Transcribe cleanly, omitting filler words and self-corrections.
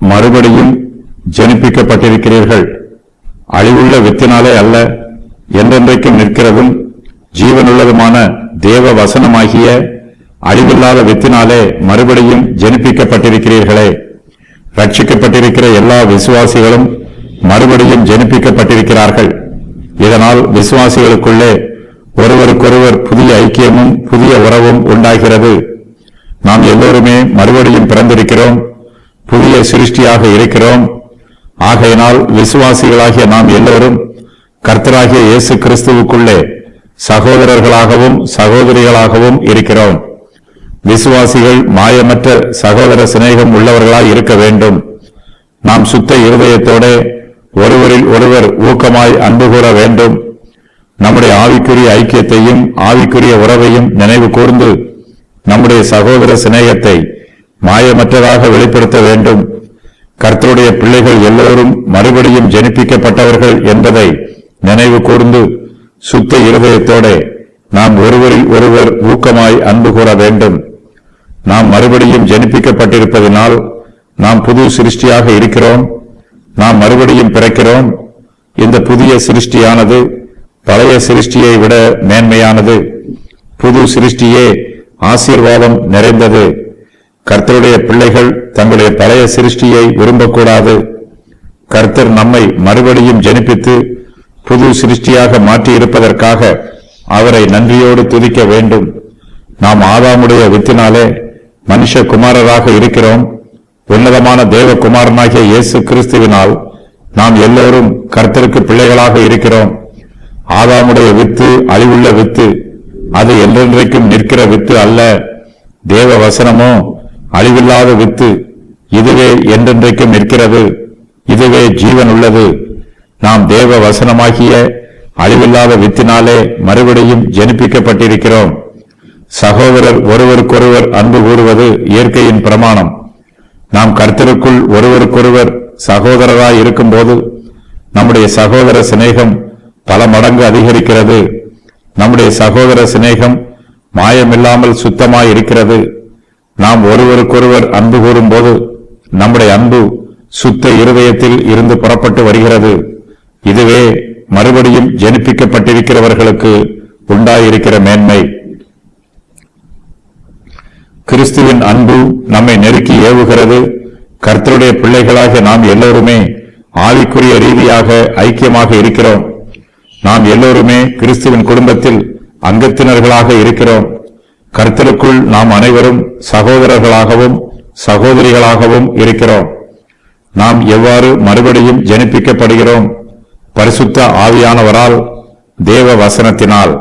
மறுபடியும் ஜனிப்பிக்கப்பட்டிருக்கிறீர்கள். அழிவுள்ள வித்தினாலே அல்ல, என்றென்றைக்கும் நிற்கிறதும் ஜீவனுள்ளதுமான தேவ வசனமாகிய அழிவில்லாத வித்தினாலே மறுபடியும் ஜனிப்பிக்கப்பட்டிருக்கிறீர்களே. ரட்சிக்கப்பட்டிருக்கிற எல்லா விசுவாசிகளும் மறுபடியும் ஜனிப்பிக்கப்பட்டிருக்கிறார்கள். இதனால் விசுவாசிகளுக்குள்ளே ஒருவருக்கொருவர் புதிய ஐக்கியமும் புதிய உறவும் உண்டாகிறது. நாம் எல்லோருமே மறுபடியும் பிறந்திருக்கிறோம், புதிய சிருஷ்டியாக இருக்கிறோம். ஆகையினால் விசுவாசிகளாகிய நாம் எல்லோரும் கர்த்தராகிய இயேசு கிறிஸ்துவுக்குள்ளே சகோதரர்களாகவும் சகோதரிகளாகவும் இருக்கிறோம். விசுவாசிகள் மாயமற்ற சகோதர சிநேகம் உள்ளவர்களாய் இருக்க வேண்டும். நாம் சுத்த இருதயத்தோட ஒருவரில் ஒருவர் ஊக்கமாய் அன்பு கூற வேண்டும். நம்முடைய ஆவிக்குரிய ஐக்கியத்தையும் ஆவிக்குரிய உறவையும் நினைவு கூர்ந்து நம்முடைய சகோதர சிநேகத்தை மாயமற்றதாக வெளிப்படுத்த வேண்டும். கர்த்தருடைய பிள்ளைகள் எல்லோரும் மறுபடியும் ஜனிப்பிக்கப்பட்டவர்கள் என்பதை நினைவு கூர்ந்து சுத்த இருதயத்தோட நாம் ஒருவரில் ஒருவர் ஊக்கமாய் அன்பு கூற வேண்டும். நாம் மறுபடியும் ஜனிப்பிக்கப்பட்டிருப்பதனால் நாம் புது சிருஷ்டியாக இருக்கிறோம். நாம் மறுபடியும் பிறக்கிறோம். இந்த புதிய சிருஷ்டியானது பழைய சிருஷ்டியை விட மேன்மையானது. புது சிருஷ்டியே ஆசீர்வாதம் நிறைந்தது. கர்த்தருடைய பிள்ளைகள் தங்களுடைய பழைய சிருஷ்டியை விரும்பக்கூடாது. கர்த்தர் நம்மை மறுபடியும் ஜனிப்பித்து புது சிருஷ்டியாக மாற்றியிருப்பதற்காக அவரை நன்றியோடு துதிக்க வேண்டும். நாம் ஆதாமுடைய வித்தினாலே மனுஷகுமாரராக இருக்கிறோம். உன்னதமான தேவகுமாரனாகிய இயேசு கிறிஸ்துவினால் நாம் எல்லோரும் கர்த்தருக்கு பிள்ளைகளாக இருக்கிறோம். ஆதாமுடைய வித்து அழிவுள்ள வித்து, அது என்றென்றைக்கும் நிற்கிற வித்து அல்ல. தேவ வசனமோ அழிவில்லாத வித்து, இதுவே என்றென்றைக்கும் நிற்கிறது, இதுவே ஜீவன் உள்ளது. நாம் தேவ வசனமாகிய அழிவில்லாத வித்தினாலே மறுபடியும் ஜனிப்பிக்கப்பட்டிருக்கிறோம். சகோதரர் ஒருவருக்கொருவர் அன்பு கூறுவது இயற்கையின் பிரமாணம். நாம் கர்த்தருக்குள் ஒருவருக்கொருவர் சகோதரராய் இருக்கும் போது நம்முடைய சகோதர சிநேகம் பல மடங்கு அதிகரிக்கிறது. நம்முடைய சகோதர சிநேகம் மாயமில்லாமல் சுத்தமாய் இருக்கிறது. நாம் ஒருவருக்கொருவர் அன்பு கூறும் போது நம்முடைய அன்பு சுத்த இருதயத்தில் இருந்து புறப்பட்டு வருகிறது. இதுவே மறுபடியும் ஜனிப்பிக்கப்பட்டிருக்கிறவர்களுக்கு உண்டாயிருக்கிற மேன்மை. கிறிஸ்துவின் அன்பு நம்மை நெருக்கி ஏவுகிறது. கர்த்தருடைய பிள்ளைகளாக நாம் எல்லோருமே ஆவிக்குரிய ரீதியாக ஐக்கியமாக இருக்கிறோம். நாம் எல்லோருமே கிறிஸ்துவின் குடும்பத்தில் அங்கத்தினர்களாக இருக்கிறோம். கர்த்தருக்குள் நாம் அனைவரும் சகோதரர்களாகவும் சகோதரிகளாகவும் இருக்கிறோம். நாம் எவ்வாறு மறுபடியும் ஜனிப்பிக்கப்படுகிறோம்? பரிசுத்த ஆவியானவரால், தேவ வசனத்தினால்.